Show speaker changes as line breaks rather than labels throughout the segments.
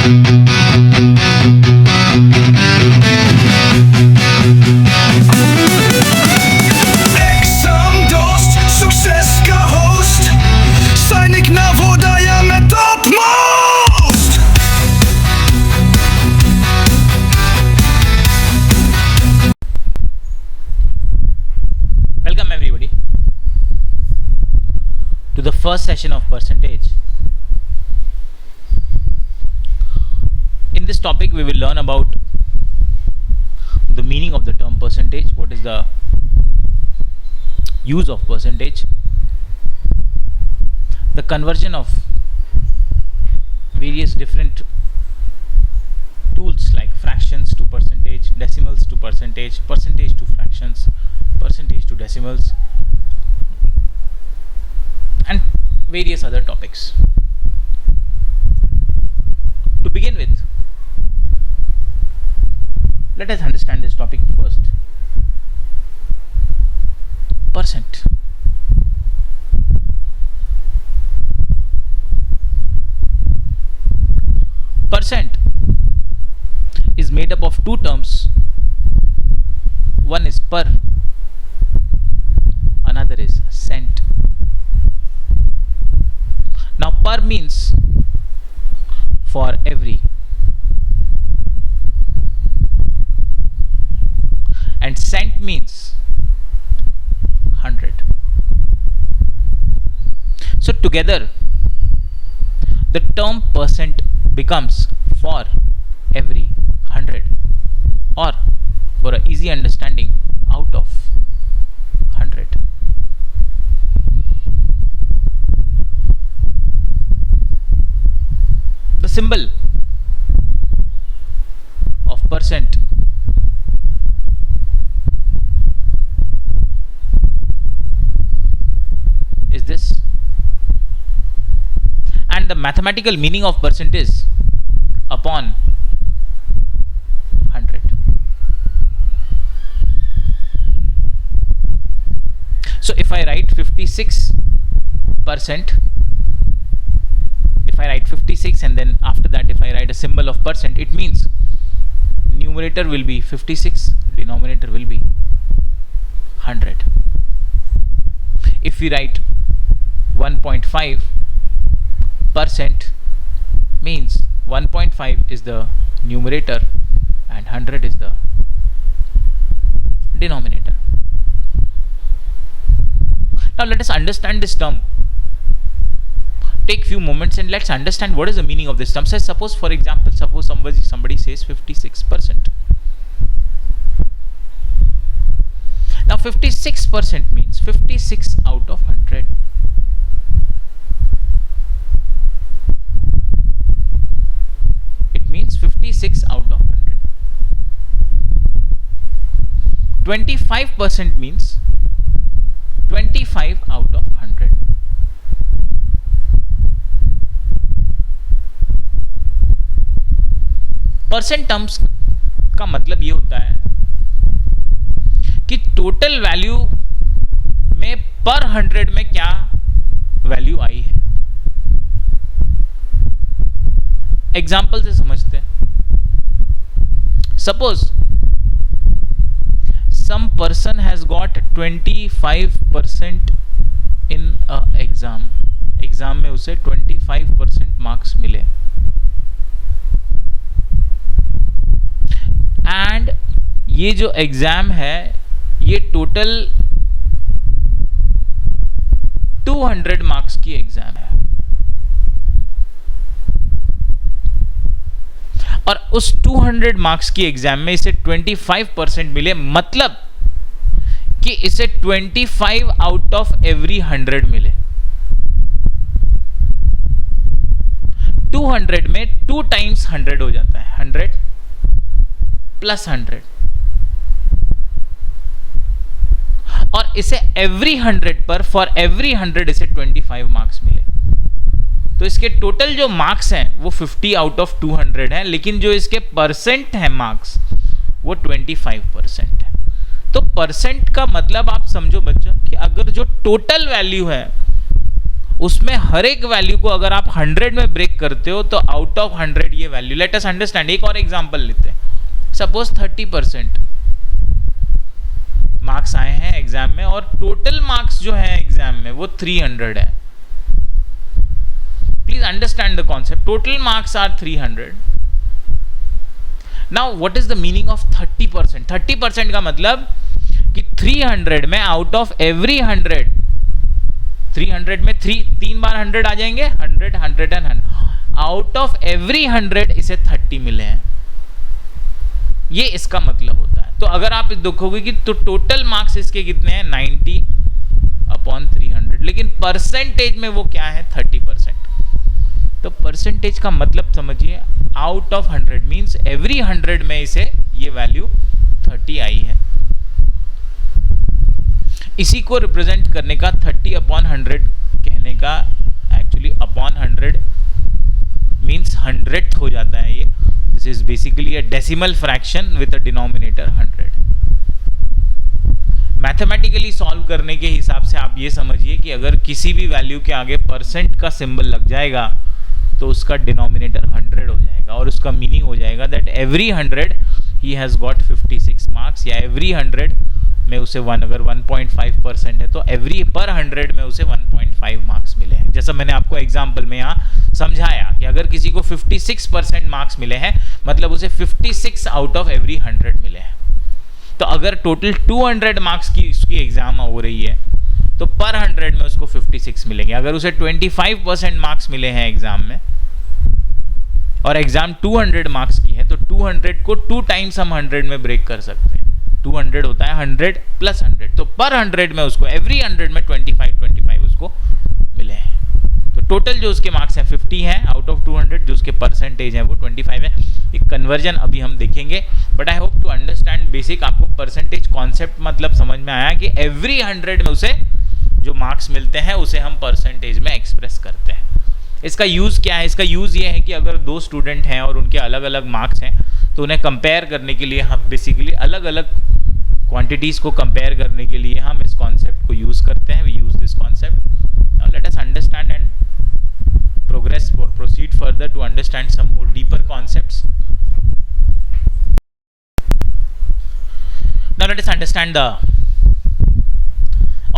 Exam dost, success का host, सैनिक नवोदय में topmost.
Welcome everybody to the first session of percentage. In this topic we will learn about the meaning of the term percentage, what is the use of percentage, the conversion of various different tools like fractions to percentage, decimals to percentage, percentage to fractions, percentage to decimals, and various other topics. To begin with, let us understand this topic first. Percent. Percent is made up of two terms. One is per, another is cent. Now per means for every, and cent means 100. So together the term percent becomes for every 100, or for a easy understanding, out of 100. The symbol of percent is this, and the mathematical meaning of percent is upon 100. So if I write 56%, if I write 56 and then after that if I write a symbol of percent, it means numerator will be 56, denominator will be 100. If we write 1.5%, means 1.5 is the numerator and 100 is the denominator. Now let us understand this term. Take few moments and let's understand what is the meaning of this term. Say suppose, for example, suppose somebody says 56%. Now 56% means 56 out of 100. It means 56 out of 100. 25% means 25 out of 100. Percent terms का मतलब ये होता है कि total value में पर 100 में क्या वैल्यू आई है. एग्जाम्पल से समझते हैं. Suppose some person has got 25% in exam में उसे 25% मार्क्स मिले, एंड ये जो एग्जाम है ये टोटल 200 मार्क्स की एग्जाम है, और उस 200 मार्क्स की एग्जाम में इसे 25% मिले, मतलब कि इसे 25 आउट ऑफ एवरी 100 मिले. 200 में 2 टाइम्स 100 हो जाता है, 100 प्लस 100, और इसे एवरी 100 पर फॉर एवरी 100 इसे 25 मार्क्स मिले. तो इसके टोटल जो मार्क्स हैं वो 50 आउट ऑफ 200 है, लेकिन जो इसके परसेंट है मार्क्स वो 25% है. तो परसेंट का मतलब आप समझो बच्चों कि अगर जो टोटल वैल्यू है उसमें हर एक वैल्यू को अगर आप 100 में ब्रेक करते हो तो आउट ऑफ 100 ये वैल्यू, लेट अस अंडरस्टैंड, एक और एग्जांपल लेते हैं। सपोज 30% मार्क्स आए हैं एग्जाम में और टोटल मार्क्स जो है एग्जाम में वो 300 है। Please understand the concept, total marks are 300। Now what is the meaning of 30%? 30% का मतलब कि 300 में आउट ऑफ एवरी 100, 300 में 3 बार 100 आ जाएंगे, 100 100 एंड 100, आउट ऑफ एवरी 100 इसे 30 मिले हैं। ये इसका मतलब होता है। तो अगर आप देखोगे कि तो टोटल मार्क्स इसके कितने हैं, 90/300, लेकिन परसेंटेज में वो क्या है, 30%। तो परसेंटेज का मतलब समझिए, आउट ऑफ 100 मींस एवरी 100 में इसे ये वैल्यू 30 आई है। इसी को रिप्रेजेंट करने का 30/100 कहने का, एक्चुअली अपॉन 100 मींस 100th हो जाता है ये। This is basically a decimal fraction with a denominator 100। Mathematically solve करने के हिसाब से आप ये समझिए कि अगर किसी भी वैल्यू के आगे परसेंट का सिंबल लग जाएगा तो उसका डिनोमिनेटर 100 हो जाएगा, और उसका मीनिंग हो जाएगा that every 100 he has got 56 marks, या एवरी 100 में उसे अगर 1.5% है तो एवरी पर 100 में उसे 1.5 मार्क्स मिले हैं। जैसा मैंने आपको एग्जाम्पल में यहाँ समझाया कि अगर किसी को 56% मार्क्स मिले हैं मतलब उसे 56 आउट ऑफ एवरी 100 मिले हैं। तो अगर टोटल 200 मार्क्स की उसकी एग्जाम हो रही है तो पर 100 में उसको 56 मिलेंगे। अगर उसे 25% मार्क्स मिले हैं एग्जाम में और एग्जाम 200 मार्क्स की है तो 200 को 2 टाइम्स हम 100 में ब्रेक कर सकते हैं। 200 होता है 100 + 100, तो पर 100 में उसको एवरी 100 में 25 उसको मिले हैं। तो टोटल जो उसके मार्क्स हैं 50 हैं आउट ऑफ 200, जो उसके परसेंटेज है वो 25 है। एक कन्वर्जन अभी हम देखेंगे, but I hope to understand basic. आपको परसेंटेज कॉन्सेप्ट मतलब समझ में आया कि एवरी 100 में उसे जो मार्क्स मिलते हैं उसे हम परसेंटेज में एक्सप्रेस करते हैं। इसका यूज़ क्या है? इसका यूज़ ये है कि अगर 2 स्टूडेंट हैं और उनके अलग अलग मार्क्स हैं तो उन्हें कंपेयर करने के लिए हम बेसिकली अलग अलग क्वांटिटीज़ को कंपेयर करने के लिए हम इस कॉन्सेप्ट को यूज़ करते हैं। We use this concept. Now let us understand and proceed further to understand some more deeper concepts. Now let us understand the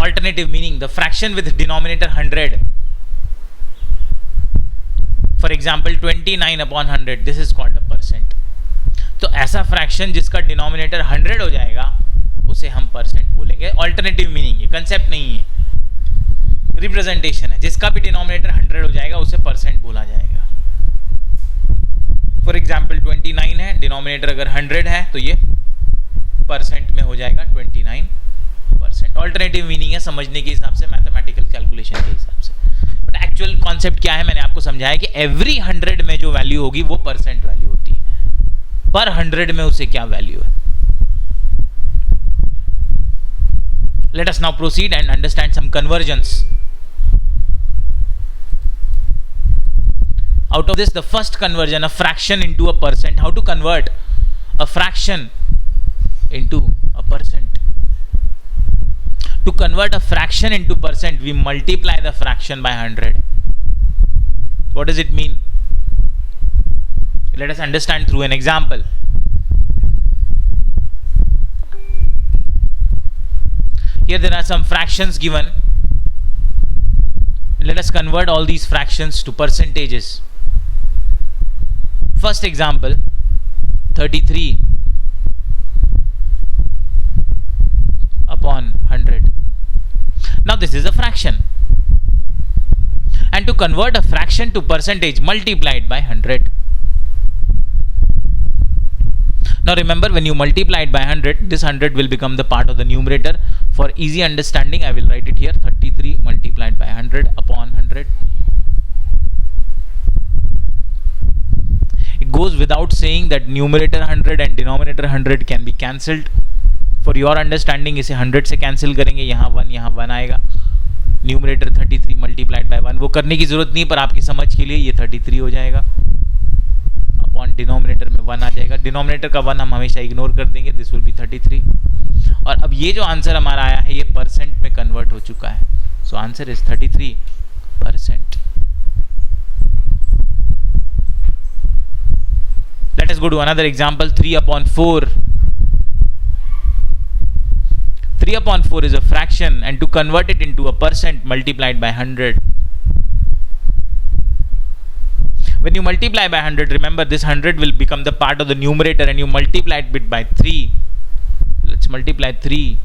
alternative meaning, the fraction with denominator 100. For example 29/100, this is called a percent. तो ऐसा fraction जिसका denominator 100 हो जाएगा उसे हम percent बोलेंगे। Alternative meaning है, concept नहीं है, रिप्रेजेंटेशन है। जिसका भी डिनोमिनेटर 100 हो जाएगा उसे परसेंट बोला जाएगा। फॉर एग्जाम्पल 29 है, डिनोमिनेटर अगर 100 है तो ये परसेंट में हो जाएगा 29%। ऑल्टरनेटिव मीनिंग है समझने के हिसाब से, मैथमेटिकल कैलकुलेशन के हिसाब से। बट एक्चुअल कॉन्सेप्ट क्या है, मैंने आपको समझाया कि एवरी 100 में जो वैल्यू होगी वो परसेंट वैल्यू होती है, पर 100 में उसे क्या वैल्यू है। Let us now proceed and understand some conversions. Out of this, the first conversion, a fraction into a percent. How to convert a fraction into a percent? To convert a fraction into percent, we multiply the fraction by 100. What does it mean? Let us understand through an example. Here there are some fractions given. Let us convert all these fractions to percentages. First example, 33/100. Now this is a fraction. And to convert a fraction to percentage, multiply it by 100. Now remember, when you multiply it by 100, this 100 will become the part of the numerator. For easy understanding, I will write it here, 33 multiplied by 100 upon 100. It goes without saying that numerator 100 and denominator 100 can be cancelled. For your understanding, इसे 100 से cancel करेंगे, यहाँ 1 आएगा। Numerator 33 multiplied by 1, वो करने की जरूरत नहीं, पर आपकी समझ के लिए ये 33 हो जाएगा। अपॉन डिनोमिनेटर में 1 आ जाएगा। डिनोमिनेटर का 1 हम हमेशा इग्नोर कर देंगे, दिस विल बी 33। और अब ये जो आंसर हमारा आया है ये परसेंट में कन्वर्ट हो चुका है। So answer is 33 percent. Let us go to another example. 3 upon 4. 3 upon 4 is a fraction, and to convert it into a percent, multiplied by 100. When you multiply by 100, remember this 100 will become the part of the numerator, and you multiply it by 3. Let's multiply 3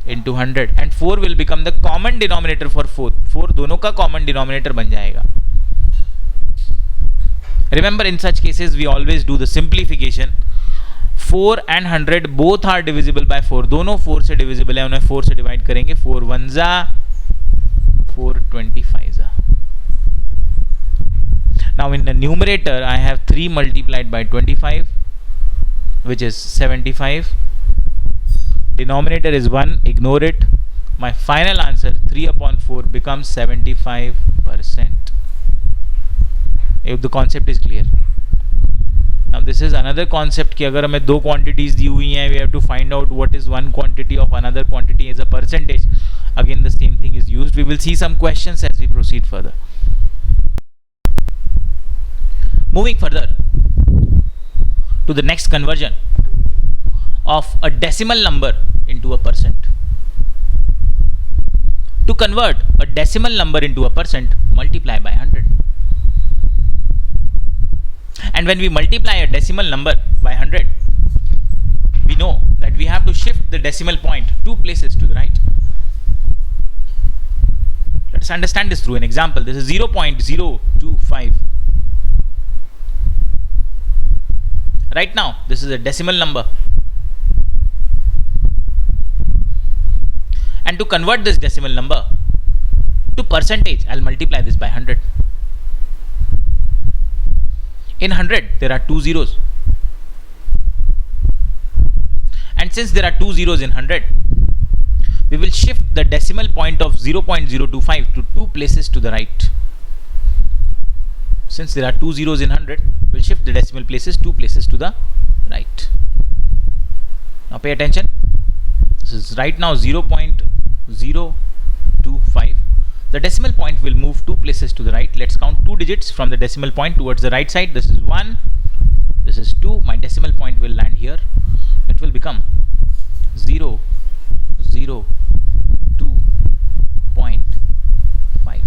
into 100, and 4 will become the common denominator for 4. 4 दोनों का common denominator बन जाएगा. Remember, in such cases we always do the simplification. 4 and 100 both are divisible by 4. दोनों 4 से divisible है, उन्हें 4 से divide करेंगे. 4 1 जा 4 25 जा. Now in the numerator I have 3 multiplied by 25, which is 75. Denominator is 1, ignore it. My final answer 3 upon 4 becomes 75%. If the concept is clear. Now this is another concept कि अगर हमें दो quantities दी हुई हैं, we have to find out what is one quantity of another quantity as a percentage. Again the same thing is used. We will see some questions as we proceed further. Moving further to the next conversion of a decimal number into a percent. To convert a decimal number into a percent, multiply by 100. And when we multiply a decimal number by 100, we know that we have to shift the decimal point 2 places to the right. Let's understand this through an example. This is 0.025. Right now, this is a decimal number. And to convert this decimal number to percentage, I'll multiply this by 100. In 100, there are 2 zeros. And since there are 2 zeros in 100, we will shift the decimal point of 0.025 to 2 places to the right. Since there are 2 zeros in 100, we'll shift the decimal places 2 places to the right. Now pay attention. This is right now 0.025. The decimal point will move 2 places to the right. Let's count 2 digits from the decimal point towards the right side. This is 1, this is 2. My decimal point will land here. It will become 0.025.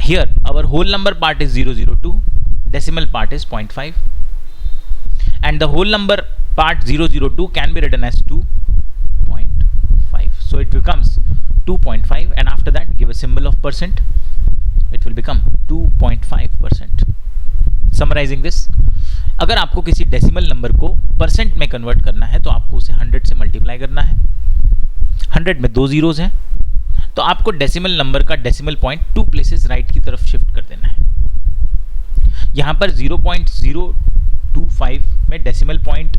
Here our whole number part is 002, decimal part is 0.5, and the whole number part 002 can be written as 2.5. So it becomes 2.5, and after that give a symbol of percent. It will become 2.5%. Summarizing this, अगर आपको किसी decimal number को percent में convert करना है तो आपको उसे 100 से मल्टीप्लाई करना है. 100 में 2 जीरोज हैं, तो आपको डेसिमल नंबर का डेसिमल पॉइंट 2 प्लेसेस राइट की तरफ शिफ्ट कर देना है. यहाँ पर 0.025 में डेसिमल पॉइंट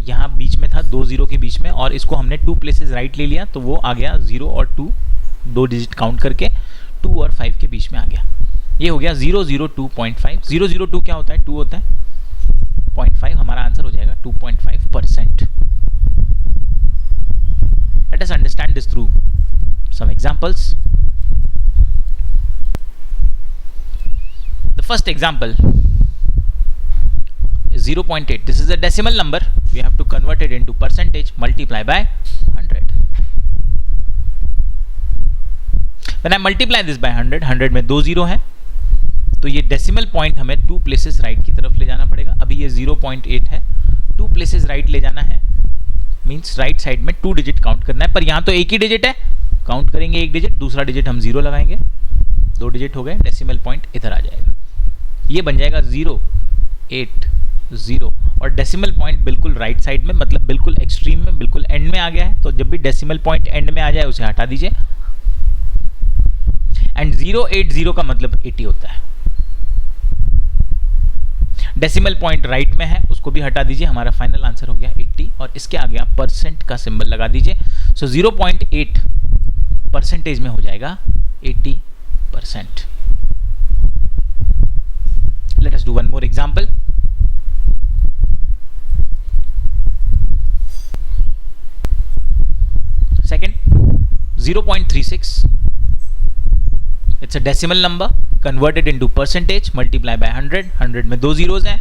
यहाँ बीच में था, 2 जीरो के बीच में, और इसको हमने 2 प्लेसेस राइट ले लिया, तो वो आ गया 0 और 2, 2 डिजिट काउंट करके 2 और 5 के बीच में आ गया. ये हो गया 002.5. 002 क्या होता है? 2 होता है. 0.5 हमारा आंसर हो जाएगा 2.5%. Let us understand this through some examples. The first example is 0.8. This is a decimal number. We have to convert it into percentage, multiply by 100. When I multiply this by 100, 100 में 2 zero है, तो ये decimal point हमें 2 places right की तरफ ले जाना पड़ेगा. अभी ये 0.8 है, 2 प्लेसेस राइट ले जाना है, मीन्स राइट साइड में 2 डिजिट काउंट करना है. पर यहाँ तो एक ही डिजिट है, काउंट करेंगे 1 डिजिट, दूसरा डिजिट हम 0 लगाएंगे, 2 डिजिट हो गए, डेसिमल पॉइंट इधर आ जाएगा. ये बन जाएगा 0.80, और डेसिमल पॉइंट बिल्कुल राइट साइड में, मतलब बिल्कुल एक्सट्रीम में, बिल्कुल एंड में आ गया है. तो जब भी डेसिमल पॉइंट एंड में आ जाए उसे हटा दीजिए. एंड 0.80 का मतलब 80 होता है. डेसिमल पॉइंट राइट में है, उसको भी हटा दीजिए. हमारा फाइनल आंसर हो गया 80, और इसके आगे आप परसेंट का सिंबल लगा दीजिए. सो 0.8 परसेंटेज में हो जाएगा 80%. Let us do one more example. Second, 0.36. It's a decimal number, converted into percentage, multiply by 100, 100 में 2 जीरोज हैं,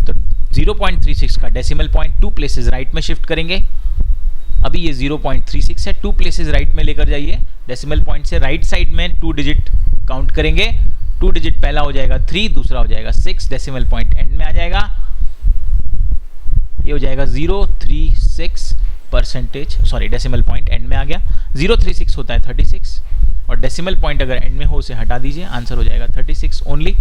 तो 0.36 का डेसिमल पॉइंट 2 प्लेसेस राइट में शिफ्ट करेंगे। अभी ये 0.36 है, 2 प्लेसेस राइट में लेकर जाइए, डेसिमल पॉइंट से राइट साइड में 2 डिजिट काउंट करेंगे। 2 डिजिट पहला हो जाएगा 3, दूसरा हो जाएगा 6, डेसिमल पॉइंट एंड में आ जाएगा, ये हो जाएगा 036 percentage, sorry decimal point and में आ गया, 036 होता है 36, और डेसिमल पॉइंट अगर एंड में हो उसे हटा दीजिए, आंसर हो जाएगा 36 ओनली।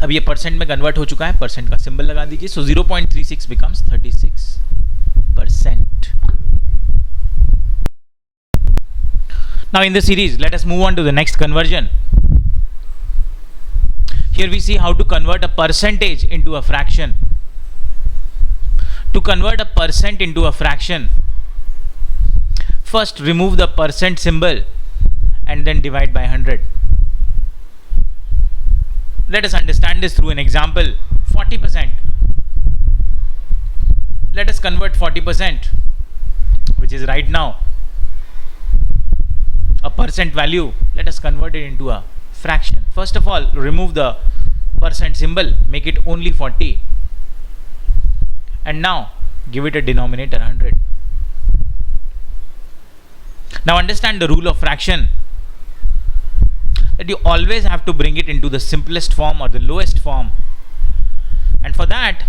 अब ये परसेंट में कन्वर्ट हो चुका है, परसेंट का सिंबल लगा दीजिए, सो 0.36 becomes 36%. Now in the series, let us move on to the next conversion. Here we see how to convert a percentage into a fraction. To convert a percent into a fraction, first remove the percent symbol and then divide by 100. Let us understand this through an example. 40%. Let us convert 40%, which is right now a percent value. Let us convert it into a fraction. First of all, remove the percent symbol, make it only 40, and now give it a denominator 100. Now understand the rule of fraction, that you always have to bring it into the simplest form or the lowest form, and for that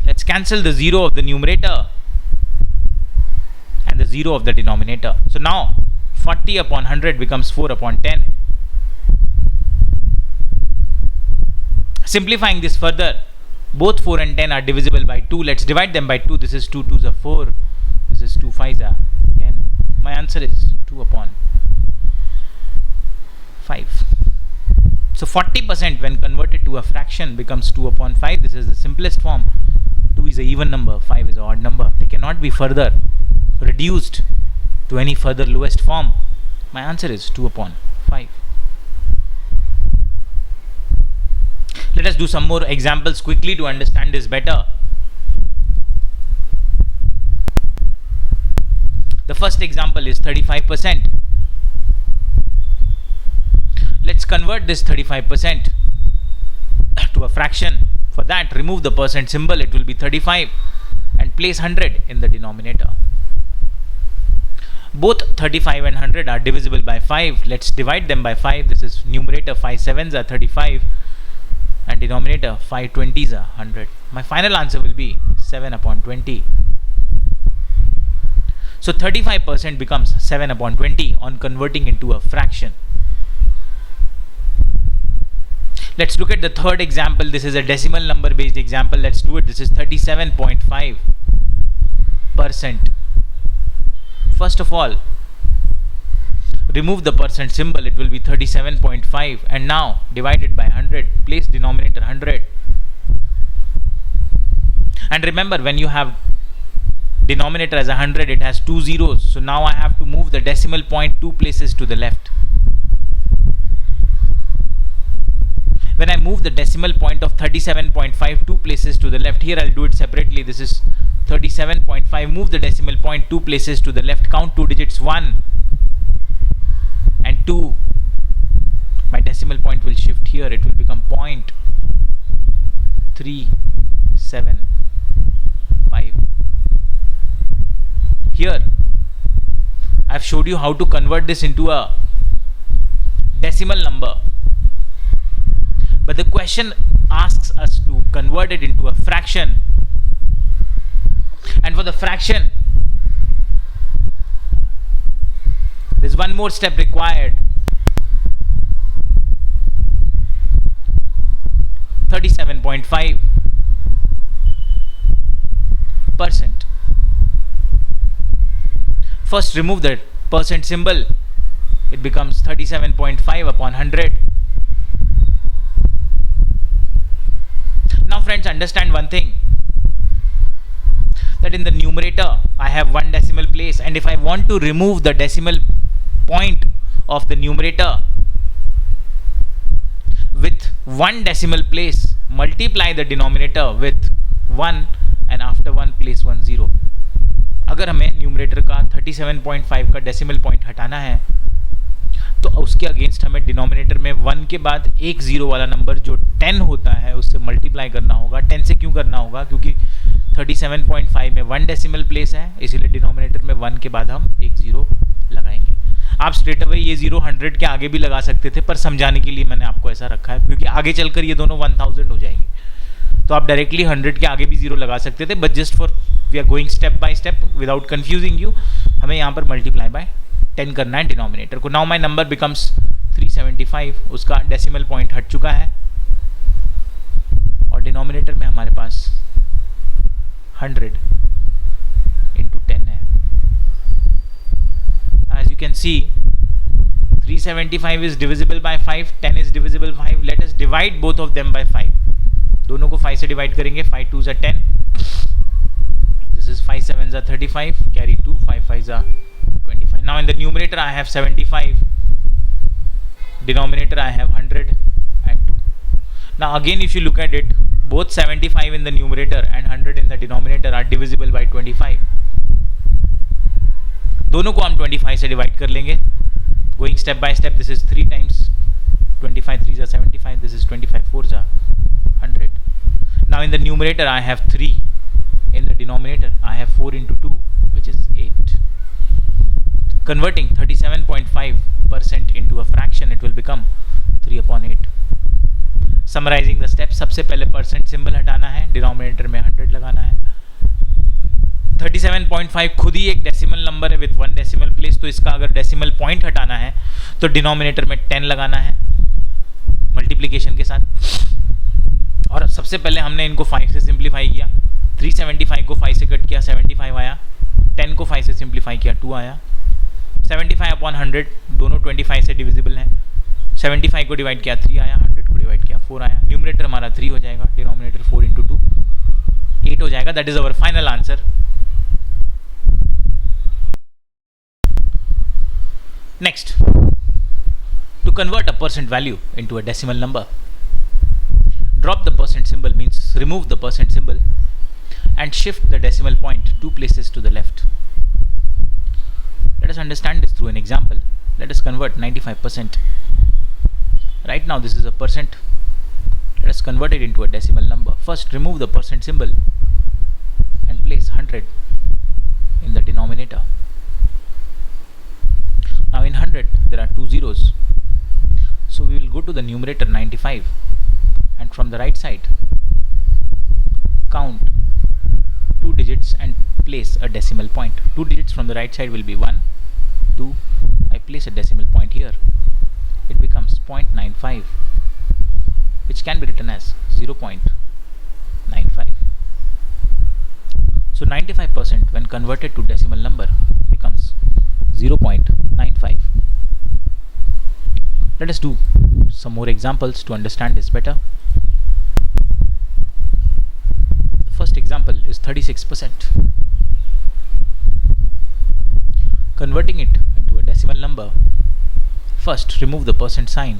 let's cancel the 0 of the numerator and the 0 of the denominator. So now 40 upon 100 becomes 4 upon 10. Simplifying this further, both 4 and 10 are divisible by 2. Let's divide them by 2. This is 2 2s are 4. This is 2 5s are 10. My answer is 2 upon 5. So 40% when converted to a fraction becomes 2 upon 5. This is the simplest form. 2 is a even number, 5 is an odd number. They cannot be further reduced to any further lowest form. My answer is 2 upon 5. Let us do some more examples quickly to understand this better. The first example is 35%. Let's convert this 35% to a fraction. For that, remove the percent symbol, it will be 35, and place 100 in the denominator. Both 35 and 100 are divisible by 5. Let's divide them by 5. This is numerator 5 7s are 35 and denominator 5 20s are 100. My final answer will be 7 upon 20. So 35% becomes 7 upon 20 on converting into a fraction. Let's look at the third example. This is a decimal number based example. Let's do it. This is 37.5%. First of all, remove the percent symbol, it will be 37.5, and now divide it by 100. Place denominator 100. And remember, when you have denominator as 100, it has 2 zeros. So now I have to move the decimal point 2 places to the left. When I move the decimal point of 37.5 2 places to the left, here I'll do it separately. This is 37.5. Move the decimal point 2 places to the left. Count 2 digits, 1 and 2. My decimal point will shift here. It will become 0.375. Here I've showed you how to convert this into a decimal number, but the question asks us to convert it into a fraction, and for the fraction there's one more step required. 37.5%. First remove the percent symbol, it becomes 37.5 upon 100. Now friends, understand one thing, that in the numerator I have one decimal place, and if I want to remove the decimal point of the numerator with one decimal place, multiply the denominator with 1, and after 1 place 1 0. अगर हमें numerator का 37.5 का decimal point हटाना है तो उसके against हमें denominator में 1 के बाद एक जीरो वाला नंबर जो 10 होता है उससे मल्टीप्लाई करना होगा। 10 से क्यों करना होगा? क्योंकि 37.5 में 1 डेसिमल प्लेस है, इसीलिए डिनोमिनेटर में 1 के बाद हम एक जीरो लगाएंगे। आप स्ट्रेट अवे ये जीरो 100 के आगे भी लगा सकते थे, पर समझाने के लिए मैंने आपको ऐसा रखा है, क्योंकि आगे चलकर ये दोनों 1000 हो जाएंगे। तो आप डायरेक्टली 100 के आगे भी जीरो लगा सकते थे, but just for we are going step by step without confusing you, हमें यहाँ पर मल्टीप्लाई बाय 10 करना है डिनोमिनेटर को। नाउ माय नंबर बिकम्स 375, उसका डेसिमल पॉइंट हट चुका है और डिनोमिनेटर में हमारे पास 100 into 10 है। As you can see, 375 is divisible by 5, 10 is divisible by 5. Let us divide both of them by 5. दोनों को 5 से डिवाइड करेंगे। 5 2s are 10. This is 5 7s are 35. Carry 2. 5 5s are 25. Now in the numerator I have 75. Denominator I have 100 and 2. Now again if you look at it, both 75 in the numerator and 100 in the denominator are divisible by 25. दोनों को हम 25 से divide कर लेंगे। Going step by step, this is 3 times 25 3s are 75. This is 25 4s are 100. Now in the numerator I have 3. In the denominator I have 4 into 2, which is 8. Converting 37.5% into a fraction, it will become 3/8. Summarizing the steps, सबसे पहले percent symbol हटाना है, denominator में 100 लगाना है। 37.5 खुद ही एक decimal number है विथ 1 डेसिमल प्लेस, तो इसका अगर डेसिमल पॉइंट हटाना है तो डिनोमिनेटर में 10 लगाना है मल्टीप्लिकेशन के साथ। और सबसे पहले हमने इनको 5 से सिंप्लीफाई किया। 375 को 5 से कट किया, 75 आया। 10 को 5 से सिंप्लीफाई किया, 2 आया। 75/100 दोनों 25 से डिविजिबल हैं। 75 को डिवाइड किया 3 आया, 100 को डिवाइड किया 4 आया। न्यूमरेटर हमारा 3 हो जाएगा, डिनोमिनेटर 4 into 2 8 हो जाएगा। That is our final answer. Next, to convert a percent value into a decimal number, drop the percent symbol means remove the percent symbol and shift the decimal point 2 places to the left. Let us understand this through an example. Let us convert 95%. Right now this is a percent. Let us convert it into a decimal number. First remove the percent symbol and place 100 in the denominator. Now in 100 there are 2 zeros. So we will go to the numerator 95 and from the right side count 2 digits and place a decimal point. 2 digits from the right side will be 1, 2. I place a decimal point here. It becomes 0.95, which can be written as 0.95. So 95% when converted to decimal number becomes 0.95. Let us do some more examples to understand this better. The first example is 36%. Converting it into a decimal number, first remove the percent sign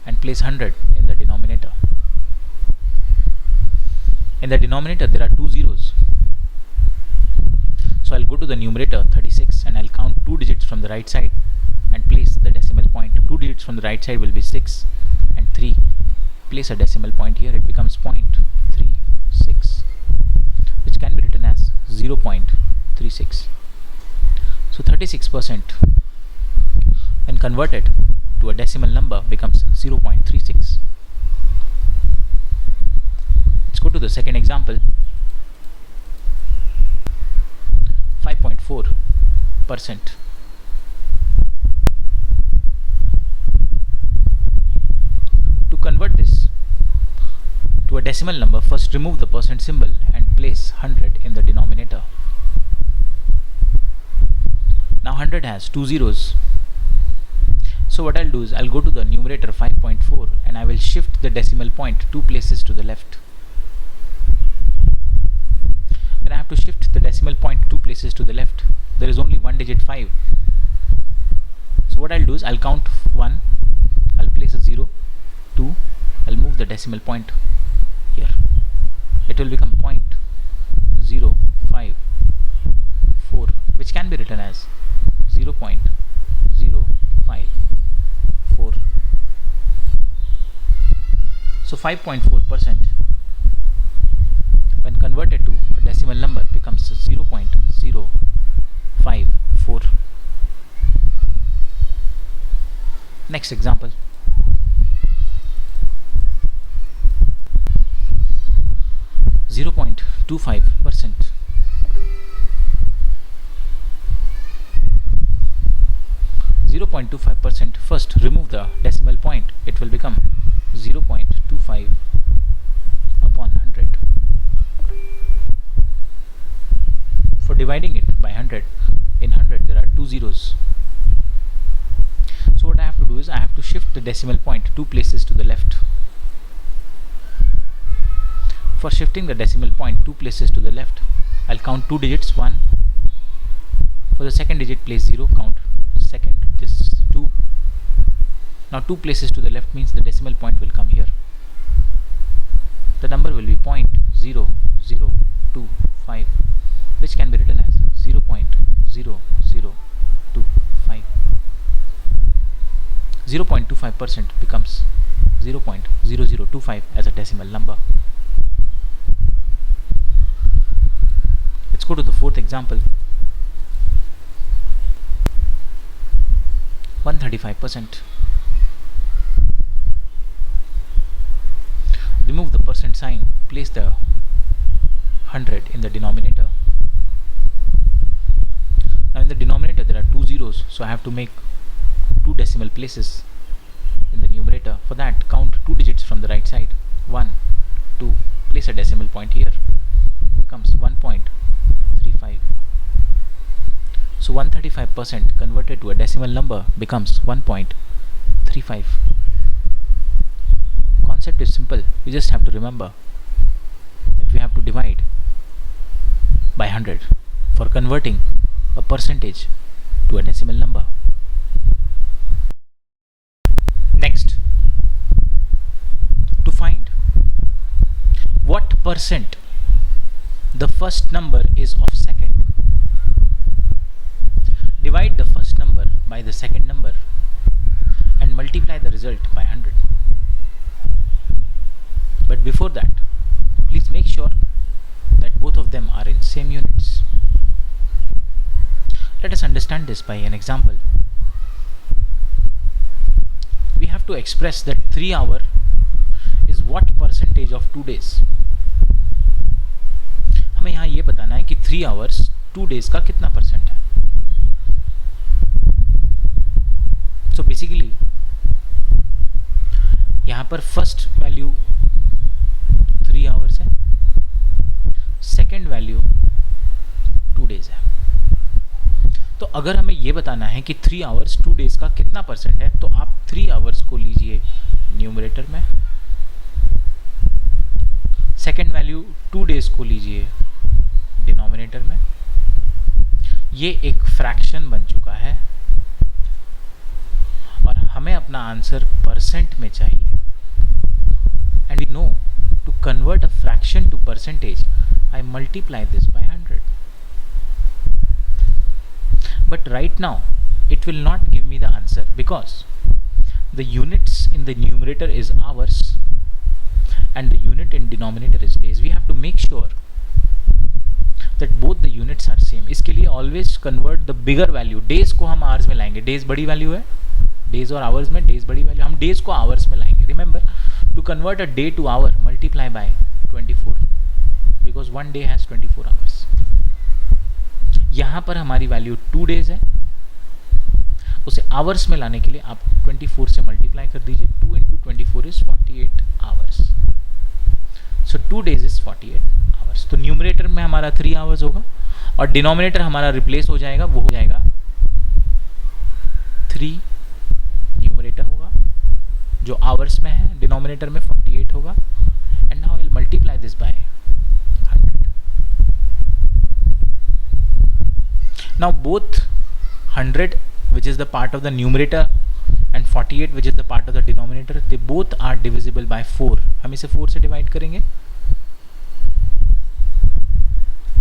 and place 100 in the denominator. In the denominator there are 2 zeros. So I'll go to the numerator 36 and I'll count 2 digits from the right side and place the decimal point. 2 digits from the right side will be 6 and 3. Place a decimal point here. It becomes 0.36, which can be written as 0.36. So 36% when converted to a decimal number becomes 0.36. Let's go to the second example. 5.4%. To convert this to a decimal number, first remove the percent symbol and place 100 in the denominator. Now 100 has 2 zeros. So what I'll do is I'll go to the numerator 5.4 and I will shift the decimal point 2 places to the left. When I have to shift the decimal point 2 places to the left, there is only one digit 5. So what I'll do is I'll count 1, I'll place a 0, 2, I'll move the decimal point here. It will become 0.05 which can be written as 0.054. So 5.4% when converted to a decimal number becomes 0.054. Next example. 0.25%. First remove the decimal point, it will become 0.25 upon 100. For dividing it by 100, in 100 there are 2 zeros. So what I have to do is I have to shift the decimal point 2 places to the left. For shifting the decimal point 2 places to the left, I'll count 2 digits, 1. For the second digit, place 0, count second, this is 2. Now 2 places to the left means the decimal point will come here. The number will be 0.0025, which can be written as 0.0025. 0.25% becomes 0.0025 as a decimal number. Let's go to the fourth example. 135%. Remove the percent sign, place the 100 in the denominator. Now in the denominator there are 2 zeros, so I have to make 2 decimal places in the numerator. For that, count 2 digits from the right side, 1, 2, place a decimal point here, becomes 1.35. So 135% converted to a decimal number becomes 1.35. Concept is simple, we just have to remember that we have to divide by 100 for converting a percentage to a decimal number. Next, to find what percent the first number is of second, divide the first number by the second number and multiply the result by 100. But before that, please make sure that both of them are in same units. Let us understand this by an example. We have to express that 3 hour is what percentage of 2 days. हमें यहाँ ये बताना है कि 3 hours 2 days का कितना percent है. So basically यहाँ पर फर्स्ट वैल्यू 3 hours है, सेकेंड वैल्यू 2 days है. तो अगर हमें ये बताना है कि 3 hours 2 days का कितना परसेंट है, तो आप 3 hours को लीजिए न्यूमरेटर में, सेकेंड वैल्यू 2 days को लीजिए डिनोमिनेटर में. ये एक फ्रैक्शन बन चुका है और हमें अपना आंसर परसेंट में चाहिए. And we know to convert a fraction to percentage I multiply this by 100. But right now it will not give me the answer because the units in the numerator is hours and the unit in denominator is days. We have to make sure that both the units are same. इसके लिए always convert the bigger value. Days को हम hours में लाएंगे. Days बड़ी value है. Days और hours में days बड़ी value. हम days को hours में लाएंगे. Remember, to convert a day to hour, multiply by 24 because one day has 24 hours. यहाँ पर हमारी वैल्यू 2 days है, उसे आवर्स में लाने के लिए आप 24 से मल्टीप्लाई कर दीजिए. 2 into 24 is 48 hours. So 2 days is 48 hours. तो न्यूमरेटर में हमारा 3 hours होगा और डिनोमिनेटर हमारा रिप्लेस हो जाएगा, वो हो जाएगा 3 न्यूमरेटर होगा जो आवर्स में है, डिनोमिनेटर में 48 होगा. And now I will multiply this by 100. Now both 100 which is the part of the numerator and 48 which is the part of the denominator, they both are divisible by 4. हम इसे 4 से divide करेंगे.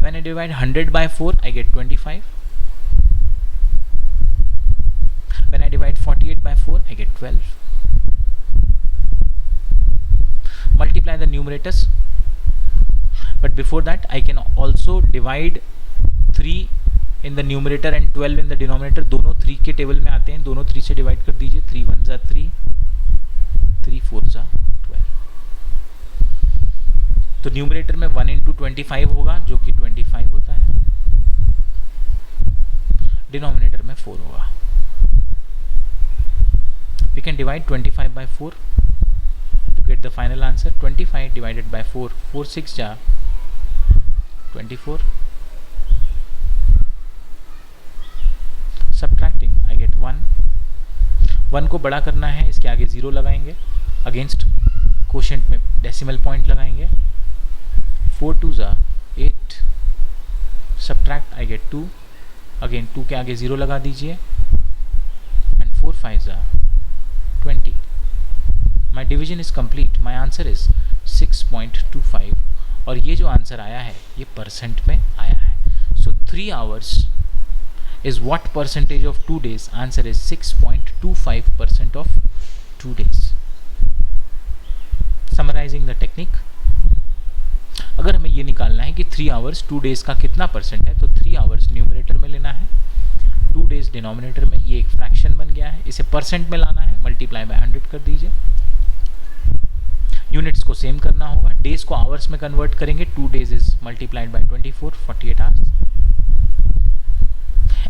When I divide 100 by 4 I get 25 When I divide 48 by 4, I get 12. Multiply the numerators. But before that, I can also divide 3 in the numerator and 12 in the denominator. दोनों 3 के table में आते हैं, दोनों 3 से divide कर दीजिए. 3 1 जा 3, 3 4 जा 12. तो न्यूमरेटर में 1 इंटू 25 होगा जो कि 25 होता है. डिनोमिनेटर में 4 होगा. We can divide 25 by 4 to get the final answer. 25 divided by 4, 4 6 जा 24. Subtracting, I get 1. 1 को बड़ा करना है, इसके आगे 0 लगाएंगे. अगेंस्ट कोशेंट में डेसिमल पॉइंट लगाएंगे. 4 2 जा 8. Subtract, I get 2. अगेन 2 के आगे 0 लगा दीजिए. एंड 4 5 जा 20. My division is complete. My answer is 6.25. और ये जो आंसर आया है ये परसेंट में आया है. So 3 hours is what percentage of 2 days? Answer is 6.25% of 2 days. Summarizing the technique. अगर हमें ये निकालना है कि 3 hours 2 days का कितना परसेंट है, तो 3 hours न्यूमरेटर में लेना है, 2 days डिनोमिनेटर में. ये एक फ्रैक्शन बन गया है, इसे परसेंट में लाना है, मल्टीप्लाई बाय 100 कर दीजिए. यूनिट्स को सेम करना होगा, डेज को आवर्स में कन्वर्ट करेंगे. 2 days is multiplied by 24, 48 hours.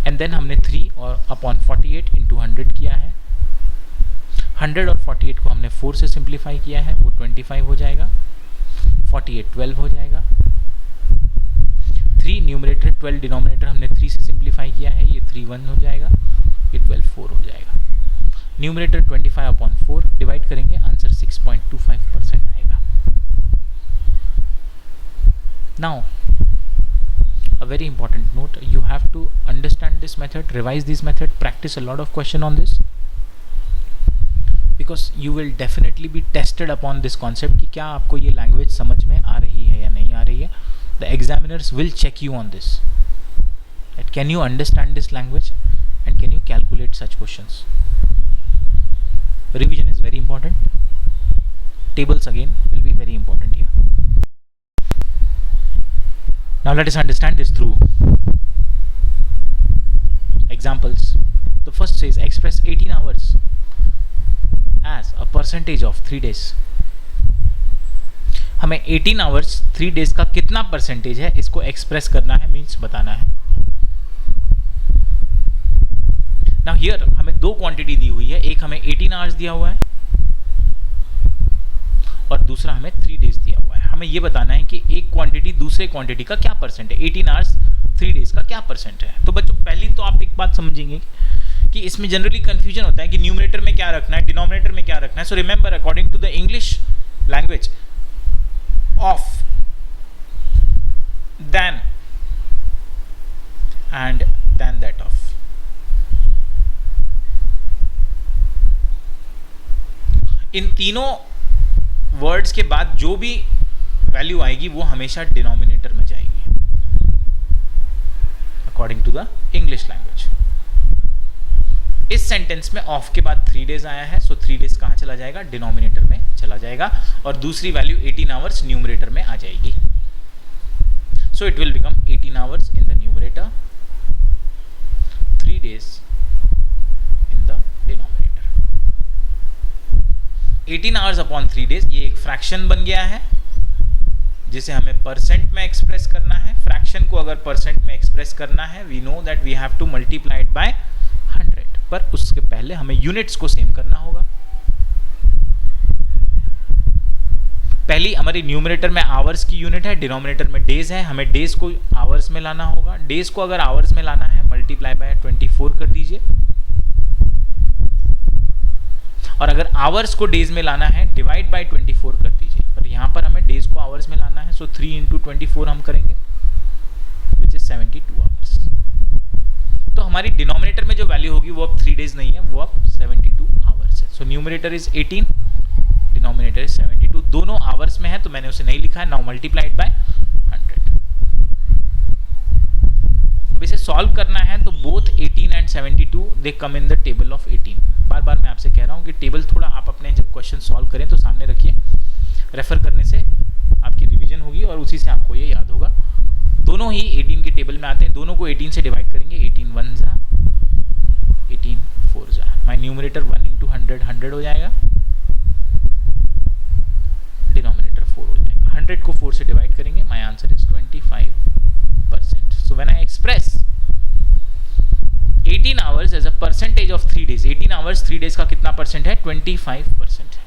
And then हमने 3 और अपॉन 48 इंटू 100 किया है. 100 और 48 को हमने 4 से सिंप्लीफाई किया है, वो 25 हो जाएगा. 48 12 हो जाएगा. 3 न्यूमरेटर 12 डिनोमिनेटर हमने 3 से सिंप्लीफाई किया है, ये 3 1 हो जाएगा, ये 12 4 हो जाएगा. न्यूमरेटर 25 अपॉन 4 डिवाइड करेंगे, आंसर 6.25% आएगा. Now a very important note, you have to understand this method, revise this method, practice a lot of question on this, because you will definitely be tested upon this concept कि क्या आपको ये language समझ में आ रही है या नहीं आ रही है. The examiners will check you on this, that can you understand this language and can you calculate such questions. Revision is very important. Tables again will be very important here. Now let us understand this through examples. The first says express 18 hours as a percentage of 3 days. हमें 18 hours 3 days का कितना percentage है इसको express करना है, means बताना है. Now here हमें दो क्वांटिटी दी हुई है, एक हमें 18 hours दिया हुआ है और दूसरा हमें 3 days दिया हुआ है. हमें ये बताना है कि एक क्वांटिटी दूसरे क्वांटिटी का क्या परसेंट है, 18 hours 3 days का क्या परसेंट है. तो बच्चों पहली तो आप एक बात समझेंगे कि इसमें जनरली कंफ्यूजन होता है कि न्यूमरेटर में क्या रखना है, डिनोमिनेटर में क्या रखना है. So remember, according to the English language, off, then and then that off. इन तीनों वर्ड्स के बाद जो भी वैल्यू आएगी वो हमेशा डिनोमिनेटर में जाएगी, according to the English language. इस सेंटेंस में ऑफ के बाद 3 days आया है, सो 3 days कहां चला जाएगा, डिनोमिनेटर में चला जाएगा, और दूसरी वैल्यू 18 hours न्यूमरेटर में आ जाएगी. So it will become 18 hours in the numerator, 3 days in the denominator. 18 hours upon 3 days, ये एक फ्रैक्शन बन गया है जिसे हमें परसेंट में एक्सप्रेस करना है. फ्रैक्शन को अगर परसेंट में एक्सप्रेस करना है, we know that we have to multiply it by 100, पर उसके पहले हमें यूनिट्स को सेम करना होगा. पहली हमारी न्यूमरेटर में आवर्स की यूनिट है, डिनोमिनेटर में डेज है, हमें डेज को आवर्स में लाना होगा. डेज को अगर आवर्स में लाना है, मल्टीप्लाई बाय 24 कर दीजिए, और अगर आवर्स को डेज में लाना है, डिवाइड बाय 24 कर दीजिए. पर यहाँ पर हमें डेज को आवर्स में लाना है, सो 3 इंटू 24 हम करेंगे, विच इज 72 आवर्स. तो हमारी डिनोमिनेटर में जो वैल्यू होगी वो अब 3 days नहीं है, वो अब 72 आवर्स है. So numerator is 18, denominator is 72. दोनों आवर्स में है तो मैंने उसे नहीं लिखा है. Now multiplied by 100. अब इसे सॉल्व करना है तो both 18 and 72 they come in the table of 18। बार बार मैं आपसे कह रहा हूँ कि टेबल थोड़ा आप अपने जब क्वेश्चन सॉल्व करें तो सामने रखिए, रेफर करने से आपकी रिवीजन होगी और उसी से आपको ये याद होगा। दोनों ही 18 के टेबल में आते हैं, दोनों को 18 से डिवाइड करेंगे, 18 1 जा 18 4 जा, माई न्यूमरेटर 1 इंटू 100 100 हो जाएगा, डिनोमिनेटर 4 हो जाएगा। 100 को 4 से डिवाइड करेंगे, my answer is 25%। So when I express 18 hours as a percentage of 3 days, 18 hours 3 days का कितना परसेंट है? 25% है।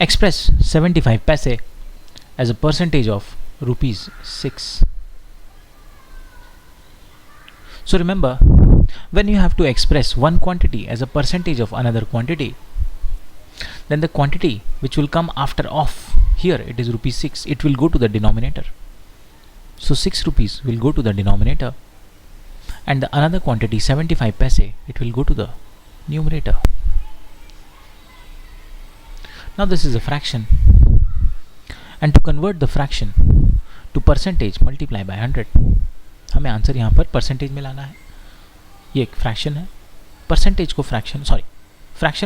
Express 75 paise as a percentage of ₹6. So remember, when you have to express one quantity as a percentage of another quantity, then the quantity which will come after off, here it is ₹6, it will go to the denominator. So 6 rupees will go to the denominator, and the another quantity 75 paise, it will go to the numerator. Now this is a fraction, and to convert the fraction to percentage, multiply by 100. हमें answer यहाँ पर percentage में लाना है। ये एक fraction है, percentage को फ्रैक्शन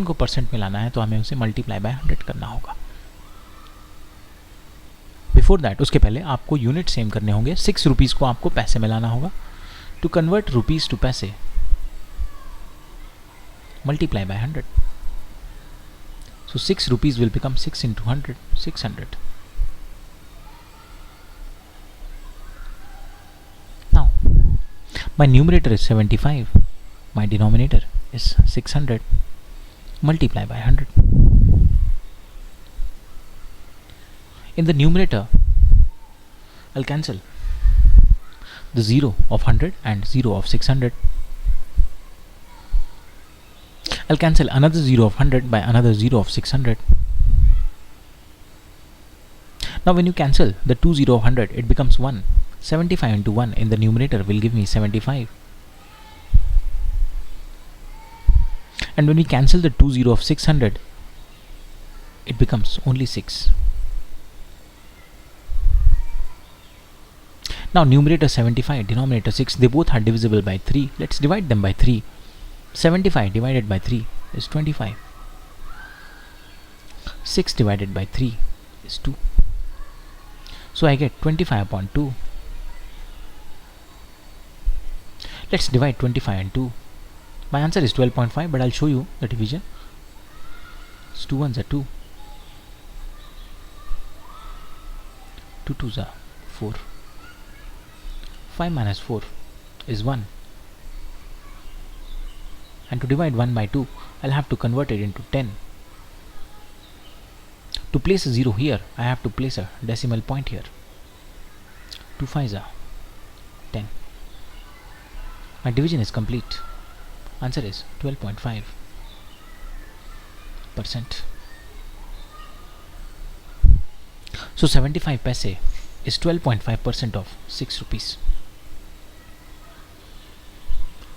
को परसेंट में लाना है, तो हमें उसे मल्टीप्लाई बाय 100 करना होगा। बिफोर दैट, उसके पहले आपको यूनिट सेम करने होंगे। 6 रुपीज़ को आपको पैसे में लाना होगा। टू कन्वर्ट रुपीज़ टू पैसे, multiply by 100. So 6 rupees will become 6 into 100, 600. Now, my numerator is 75, my denominator is 600, multiply by 100. In the numerator, I'll cancel the 0 of 100 and 0 of 600. I'll cancel another 0 of 100 by another 0 of 600. Now when you cancel the 2 0 of 100, it becomes 1. 75 into 1 in the numerator will give me 75. And when we cancel the 2 0 of 600, it becomes only 6. Now numerator 75, denominator 6, they both are divisible by 3. Let's divide them by 3. 75 divided by 3 is 25. 6 divided by 3 is 2. So I get 25 upon 2. Let's divide 25 and 2. My answer is 12.5, but I'll show you the division. So 2 ones are 2. 2 twos are 4. 5 minus 4 is 1. And to divide 1 by 2, I'll have to convert it into 10. To place a 0 here, I have to place a decimal point here. 2 5s are 10. My division is complete. Answer is 12.5%. So 75 paise is 12.5% of 6 rupees.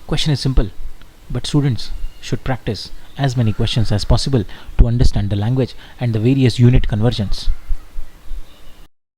Question is simple, but students should practice as many questions as possible to understand the language and the various unit conversions.